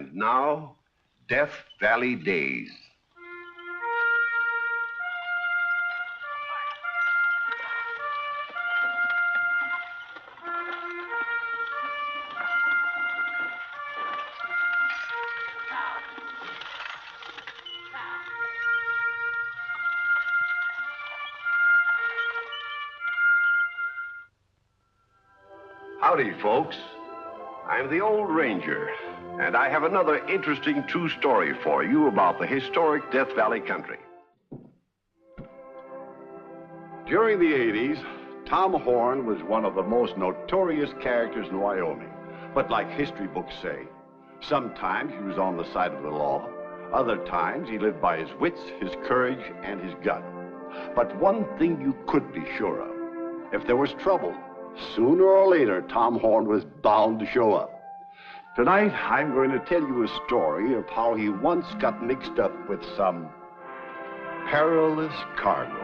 And now, Death Valley Days. Howdy, folks. I'm the old ranger, and I have another interesting true story for you about the historic Death Valley country. During the 80s, Tom Horn was one of the most notorious characters in Wyoming. But like history books say, sometimes he was on the side of the law, other times he lived by his wits, his courage, and his gun. But one thing you could be sure of, if there was trouble, sooner or later, Tom Horn was bound to show up. Tonight, I'm going to tell you a story of how he once got mixed up with some perilous cargo.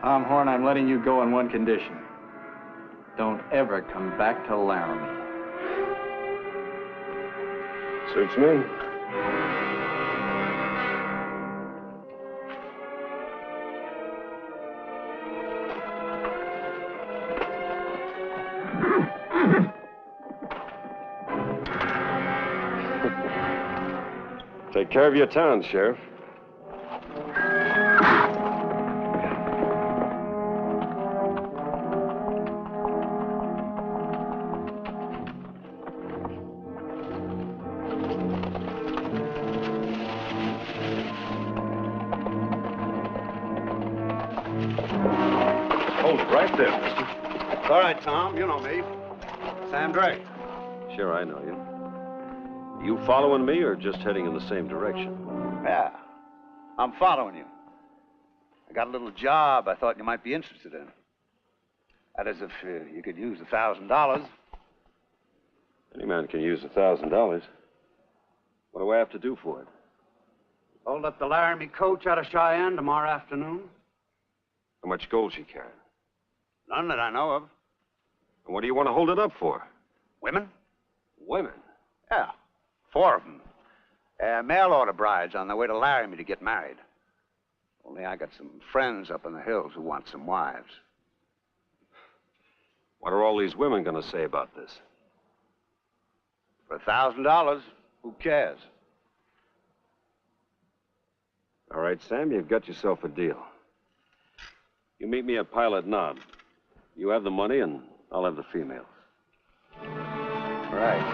Tom Horn, I'm letting you go on one condition. Don't ever come back to Laramie. Suits me. Take care of your town, Sheriff. Hold it right there, mister. All right, Tom, you know me. Sam Drake. Sure, I know you. You following me or just heading in the same direction? Yeah, I'm following you. I got a little job I thought you might be interested in. That is, if you could use $1,000. Any man can use $1,000. What do I have to do for it? Hold up the Laramie coach out of Cheyenne tomorrow afternoon. How much gold she carrying? None that I know of. And what do you want to hold it up for? Women? Women? Yeah, 4 of them. Mail order brides on their way to Laramie to get married. Only I got some friends up in the hills who want some wives. What are all these women going to say about this? For $1,000, who cares? All right, Sam, you've got yourself a deal. You meet me at Pilot Knob. You have the money, and I'll have the females. Right.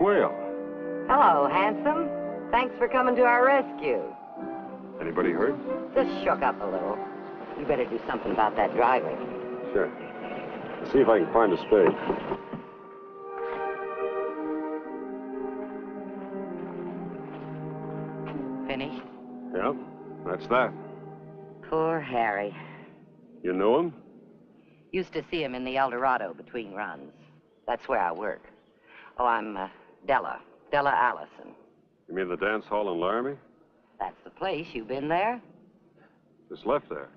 quail. Hello, handsome. Thanks for coming to our rescue. Anybody hurt? Just shook up a little. You better do something about that driving. Sure. Let's see if I can find a spade. Finished? Yep, that's that. Poor Harry. You knew him? Used to see him in the El Dorado between runs. That's where I work. Oh, I'm Della Allison. You mean the dance hall in Laramie? That's the place. You been there? Just left there.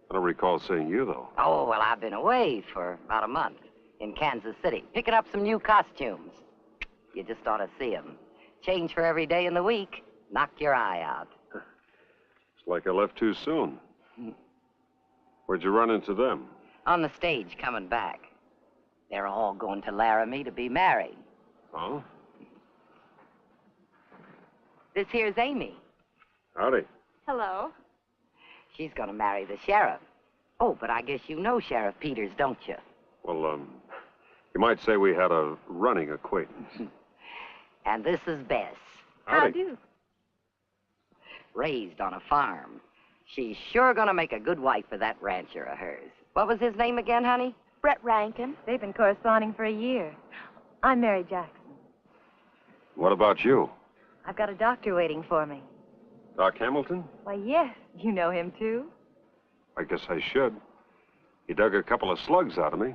I don't recall seeing you, though. Oh, well, I've been away for about a month in Kansas City, picking up some new costumes. You just ought to see them. Change for every day in the week. Knock your eye out. It's like I left too soon. Where'd you run into them? On the stage coming back. They're all going to Laramie to be married. Oh? This here's Amy. Howdy. Hello. She's going to marry the sheriff. Oh, but I guess you know Sheriff Peters, don't you? Well, you might say we had a running acquaintance. And this is Bess. How do? Raised on a farm. She's sure going to make a good wife for that rancher of hers. What was his name again, honey? Brett Rankin. They've been corresponding for a year. I'm Mary Jackson. What about you? I've got a doctor waiting for me. Doc Hamilton? Why, yes. You know him, too? I guess I should. He dug a couple of slugs out of me.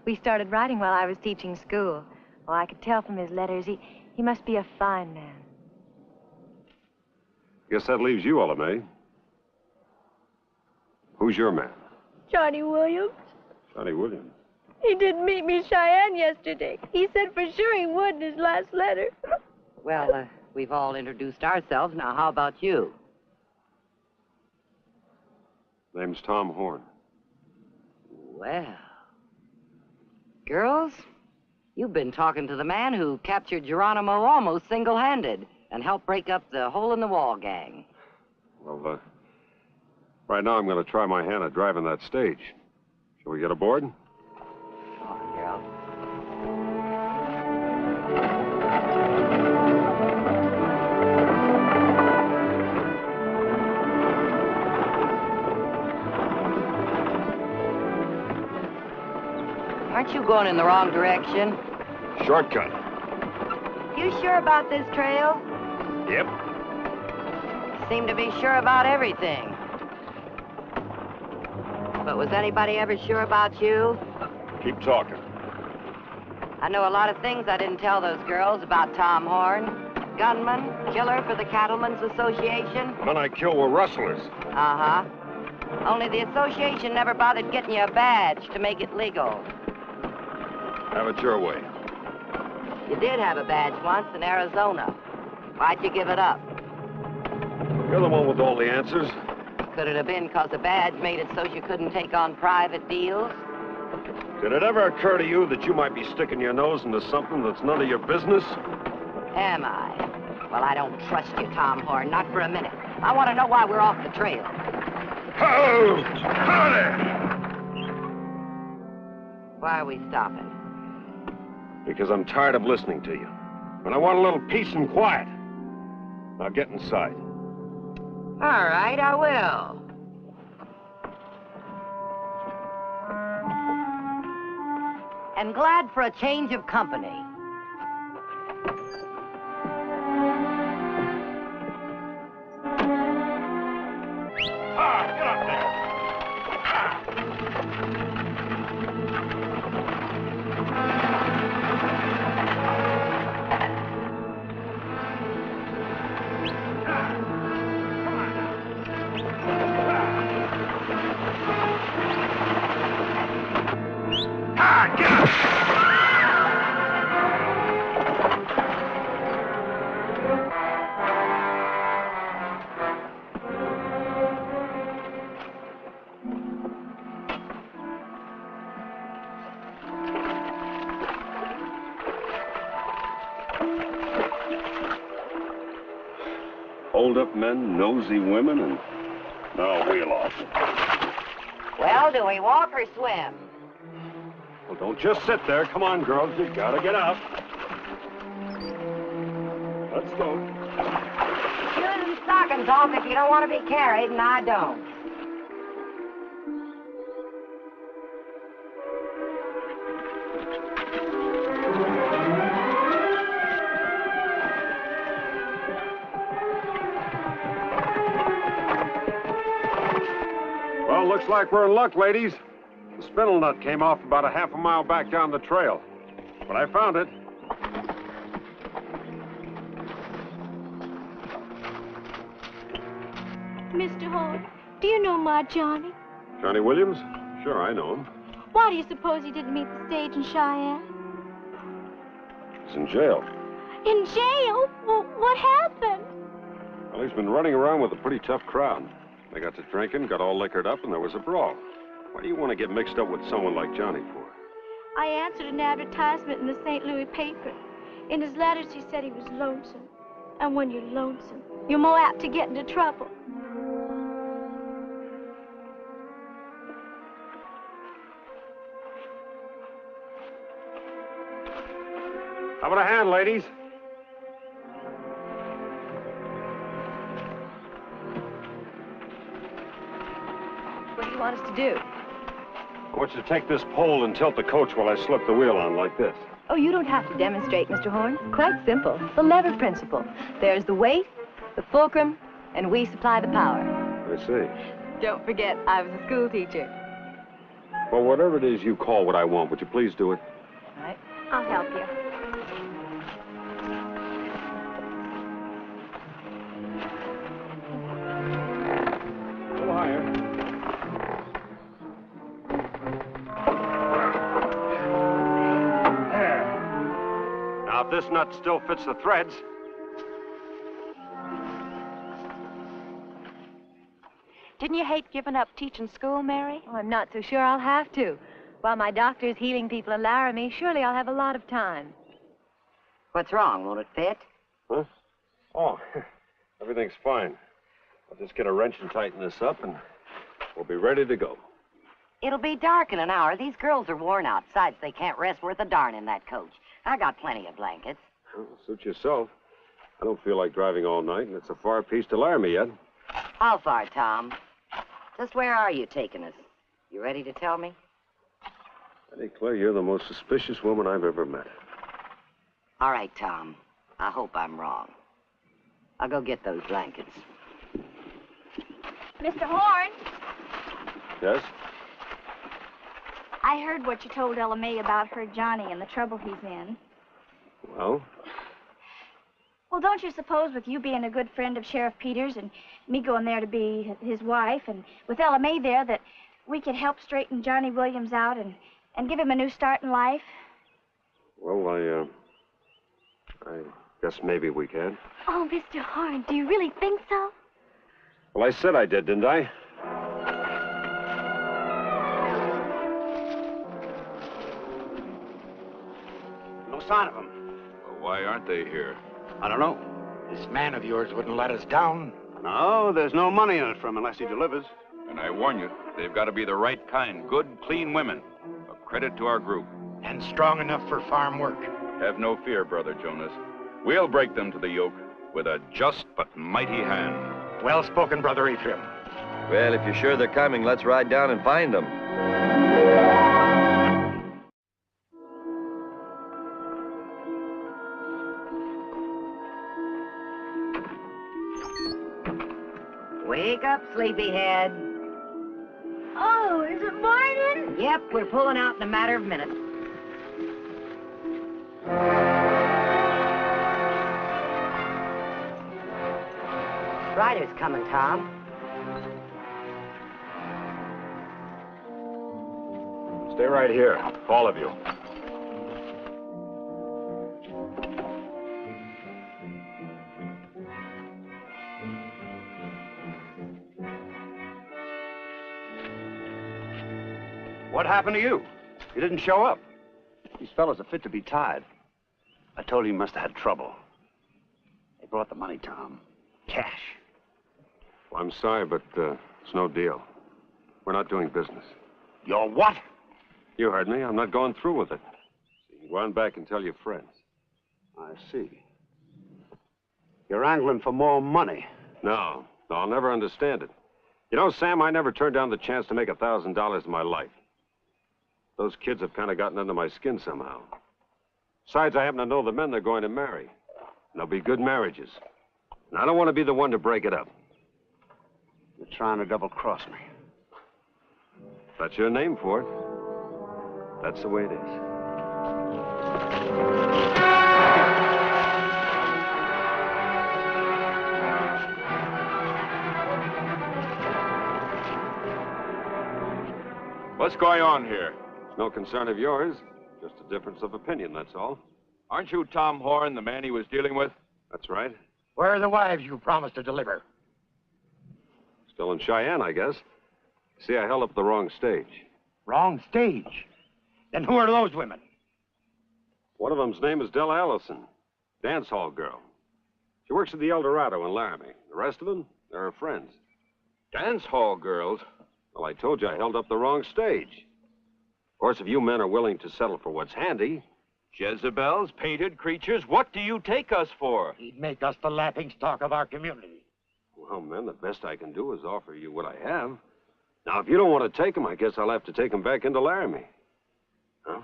We started writing while I was teaching school. Oh, I could tell from his letters he must be a fine man. Guess that leaves you, Ella Mae. Who's your man? Johnny Williams. Johnny Williams. He didn't meet me in Cheyenne yesterday. He said for sure he would in his last letter. Well, we've all introduced ourselves. Now, how about you? Name's Tom Horn. Well, girls, you've been talking to the man who captured Geronimo almost single-handed and helped break up the hole-in-the-wall gang. Well, right now I'm going to try my hand at driving that stage. Shall we get aboard? Come on, girl. Aren't you going in the wrong direction? Shortcut. You sure about this trail? Yep. Seem to be sure about everything. But was anybody ever sure about you? Keep talking. I know a lot of things I didn't tell those girls about Tom Horn. Gunman, killer for the Cattlemen's Association. Men I killed were rustlers. Uh-huh. Only the association never bothered getting you a badge to make it legal. Have it your way. You did have a badge once in Arizona. Why'd you give it up? You're the one with all the answers. Could it have been because the badge made it so you couldn't take on private deals? Did it ever occur to you that you might be sticking your nose into something that's none of your business? Am I? Well, I don't trust you, Tom Horn, not for a minute. I want to know why we're off the trail. Oh! Howdy! Why are we stopping? Because I'm tired of listening to you. And I want a little peace and quiet. Now get inside. All right, I will. And glad for a change of company. Get up there! Get up! Hold-up men, nosy women, and now wheel off. Well, do we walk or swim? Well, don't just sit there. Come on, girls. You gotta get out. slow. Use them stockings off if you don't want to be carried, and I don't. Well, looks like we're in luck, ladies. The spindle nut came off about a half a mile back down the trail. But I found it. Mr. Horn, do you know my Johnny? Johnny Williams? Sure, I know him. Why do you suppose he didn't meet the stage in Cheyenne? He's in jail. In jail? Well, what happened? Well, he's been running around with a pretty tough crowd. They got to drinking, got all liquored up, and there was a brawl. Why do you want to get mixed up with someone like Johnny for? I answered an advertisement in the St. Louis paper. In his letters, he said he was lonesome. And when you're lonesome, you're more apt to get into trouble. How about a hand, ladies? What do you want us to do? I want you to take this pole and tilt the coach while I slip the wheel on like this. Oh, you don't have to demonstrate, Mr. Horn. Quite simple. The lever principle. There's the weight, the fulcrum, and we supply the power. I see. Don't forget, I was a school teacher. Well, whatever it is you call what I want, would you please do it? All right. I'll help you. A little higher. There. Now, if this nut still fits the threads. Didn't you hate giving up teaching school, Mary? Oh, I'm not so sure I'll have to. While my doctor's healing people in Laramie, surely I'll have a lot of time. What's wrong? Won't it fit? Huh? Oh, everything's fine. I'll just get a wrench and tighten this up, and we'll be ready to go. It'll be dark in an hour. These girls are worn out. Besides, they can't rest worth a darn in that coach. I got plenty of blankets. Well, suit yourself. I don't feel like driving all night, and it's a far piece to Laramie yet. How far, Tom? Just where are you taking us? You ready to tell me? I declare you're the most suspicious woman I've ever met. All right, Tom. I hope I'm wrong. I'll go get those blankets. Mr. Horn, Yes? I heard what you told Ella May about her Johnny and the trouble he's in. Well? Well, don't you suppose with you being a good friend of Sheriff Peters and me going there to be his wife and with Ella May there that we could help straighten Johnny Williams out and give him a new start in life? Well, I guess maybe we can. Oh, Mr. Horn, do you really think so? Well, I said I did, didn't I? No sign of them. Well, why aren't they here? I don't know. This man of yours wouldn't let us down. No, there's no money in it from unless he delivers. And I warn you, they've got to be the right kind. Good, clean women. A credit to our group. And strong enough for farm work. Have no fear, Brother Jonas. We'll break them to the yoke with a just but mighty hand. Well spoken, Brother Ephraim. Well, if you're sure they're coming, let's ride down and find them. Wake up, sleepyhead. Oh, is it morning? Yep, we're pulling out in a matter of minutes. Rider's coming, Tom. Stay right here, all of you. What happened to you? You didn't show up. These fellows are fit to be tied. I told you you must have had trouble. They brought the money, Tom. Cash. Well, I'm sorry, but it's no deal. We're not doing business. You're what? You heard me. I'm not going through with it. So you can go on back and tell your friends. I see. You're angling for more money. No, I'll never understand it. You know, Sam, I never turned down the chance to make $1,000 in my life. Those kids have kind of gotten under my skin somehow. Besides, I happen to know the men they're going to marry. And they'll be good marriages. And I don't want to be the one to break it up. You're trying to double-cross me. That's your name for it. That's the way it is. What's going on here? It's no concern of yours. Just a difference of opinion, that's all. Aren't you Tom Horn, the man he was dealing with? That's right. Where are the wives you promised to deliver? Still in Cheyenne, I guess. See, I held up the wrong stage. Wrong stage. Then who are those women? One of them's name is Della Allison, dance hall girl. She works at the El Dorado in Laramie. The rest of them, they're her friends. Dance hall girls? Well, I told you I held up the wrong stage. Of course, if you men are willing to settle for what's handy... Jezebels, painted creatures, what do you take us for? He'd make us the laughingstock of our community. Well, men, the best I can do is offer you what I have. Now, if you don't want to take them, I guess I'll have to take them back into Laramie. Huh?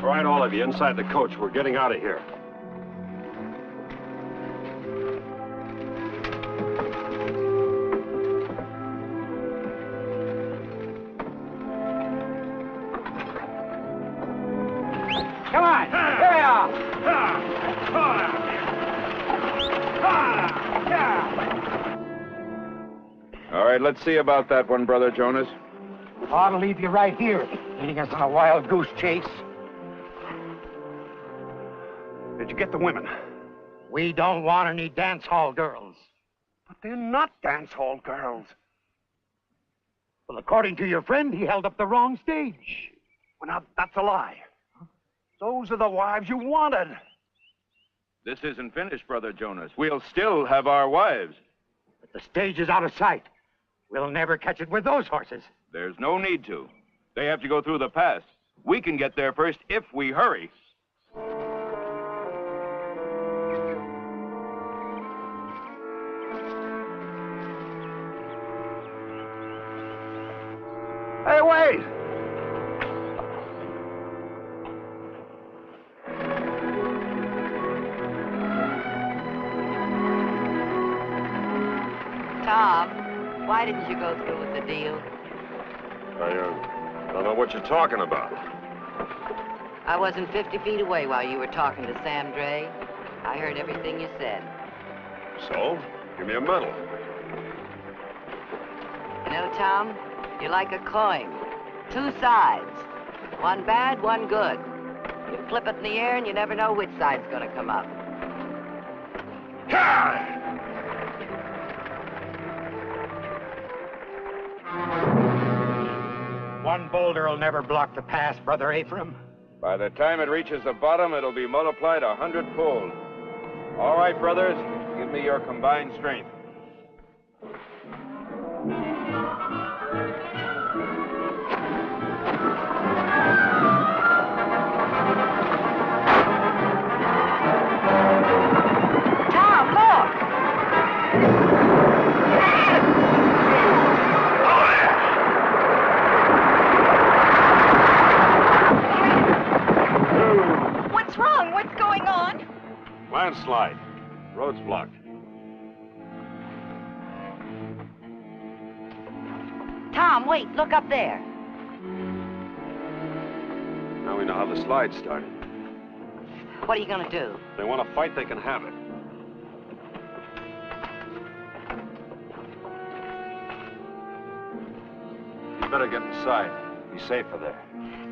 All right, all of you, inside the coach. We're getting out of here. Come on, here we are. All right, let's see about that one, Brother Jonas. Ought to leave you right here, leading us on a wild goose chase. Did you get the women? We don't want any dance hall girls. But they're not dance hall girls. Well, according to your friend, he held up the wrong stage. Well, now, that's a lie. Those are the wives you wanted. This isn't finished, Brother Jonas. We'll still have our wives. But the stage is out of sight. We'll never catch it with those horses. There's no need to. They have to go through the pass. We can get there first if we hurry. Hey, wait! Tom, why didn't you go through with the deal? I don't know what you're talking about. I wasn't 50 feet away while you were talking to Sam Dre. I heard everything you said. So, give me a medal. You know, Tom, you're like a coin. Two sides. One bad, one good. You flip it in the air and you never know which side's gonna come up. One boulder will never block the pass, Brother Ephraim. By the time it reaches the bottom, it'll be multiplied 100-fold. All right, brothers, give me your combined strength. Tom, look! What's wrong? What's going on? Landslide. Road's blocked. Tom, wait, look up there. Now we know how the slide started. What are you gonna do? If they want to fight, they can have it. You better get inside. Be safer there.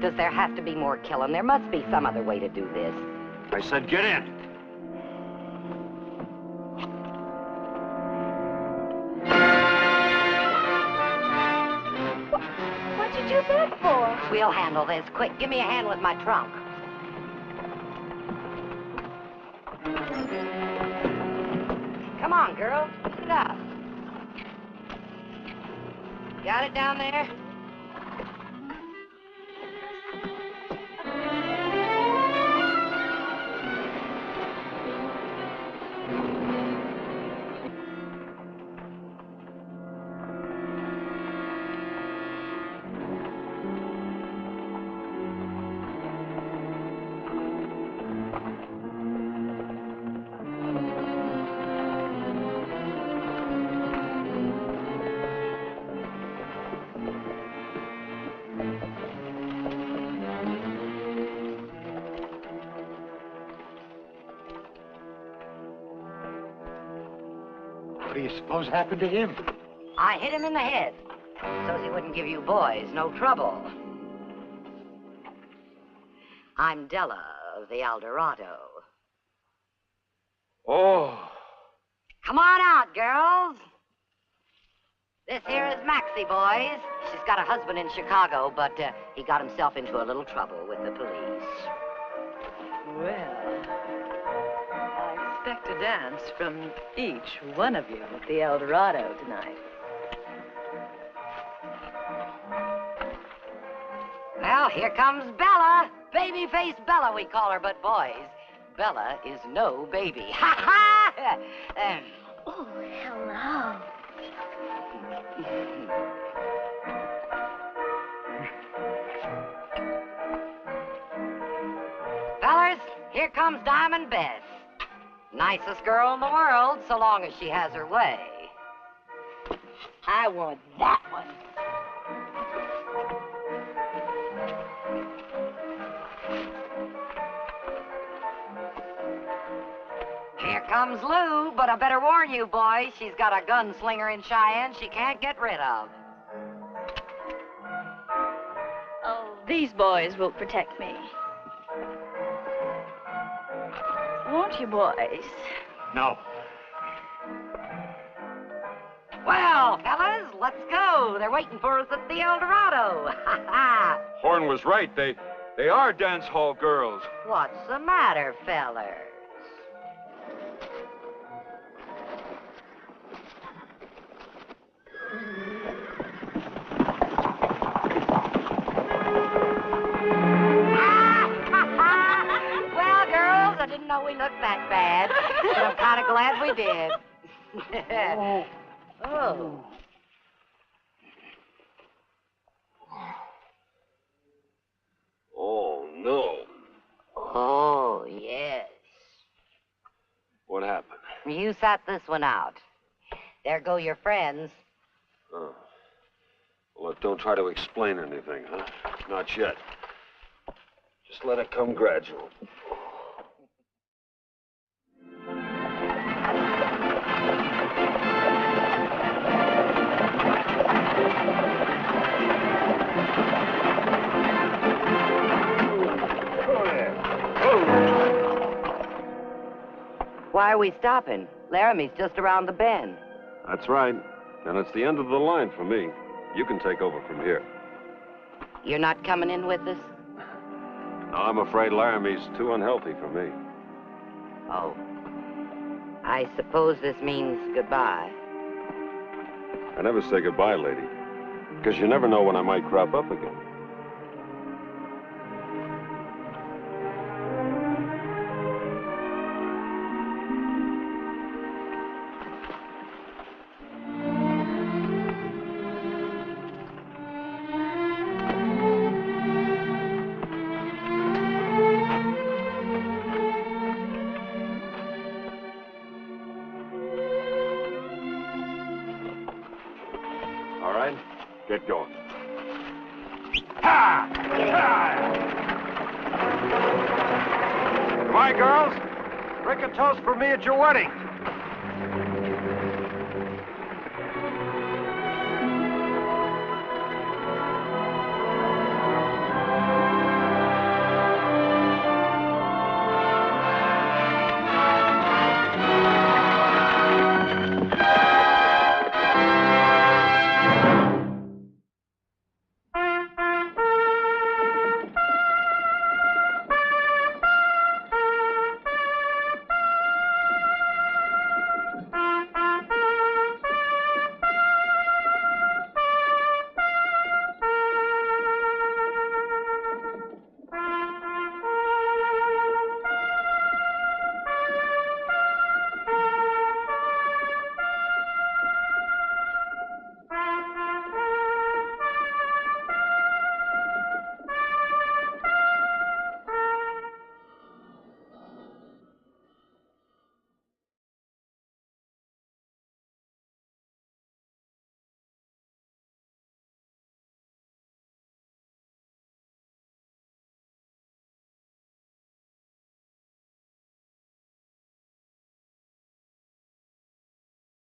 Does there have to be more killing? There must be some other way to do this. I said get in. What'd you do that for? We'll handle this. Quick, give me a hand with my trunk. Come on, girl. Sit up. Got it down there? What do you suppose happened to him? I hit him in the head, so he wouldn't give you boys no trouble. I'm Della of the El Dorado. Oh. Come on out, girls. This here is Maxie, boys. She's got a husband in Chicago, but he got himself into a little trouble with the police. Well, I expect a dance from each one of you at the El Dorado tonight. Well, here comes Bella. Baby-faced Bella, we call her, but boys, Bella is no baby. Ha ha! Oh, hello. Fellers, here comes Diamond Bess. Nicest girl in the world, so long as she has her way. I want that one. Here comes Lou, but I better warn you, boys, she's got a gunslinger in Cheyenne she can't get rid of. Oh, these boys will protect me. Won't you, boys? No. Well, fellas, let's go. They're waiting for us at the El Dorado. Ha ha! Horn was right. They are dance hall girls. What's the matter, fellers? Well, girls, I didn't know we looked that bad, but I'm kind of glad we did. Oh. Oh, no. Oh, yes. What happened? You sat this one out. There go your friends. Oh. Well, look, don't try to explain anything, huh? Not yet. Just let it come gradual. Why are we stopping? Laramie's just around the bend. That's right. And it's the end of the line for me. You can take over from here. You're not coming in with us? No, I'm afraid Laramie's too unhealthy for me. Oh. I suppose this means goodbye. I never say goodbye, lady. Because you never know when I might crop up again. Get going. Ha! Come on, girls. Drink a toast for me at your wedding.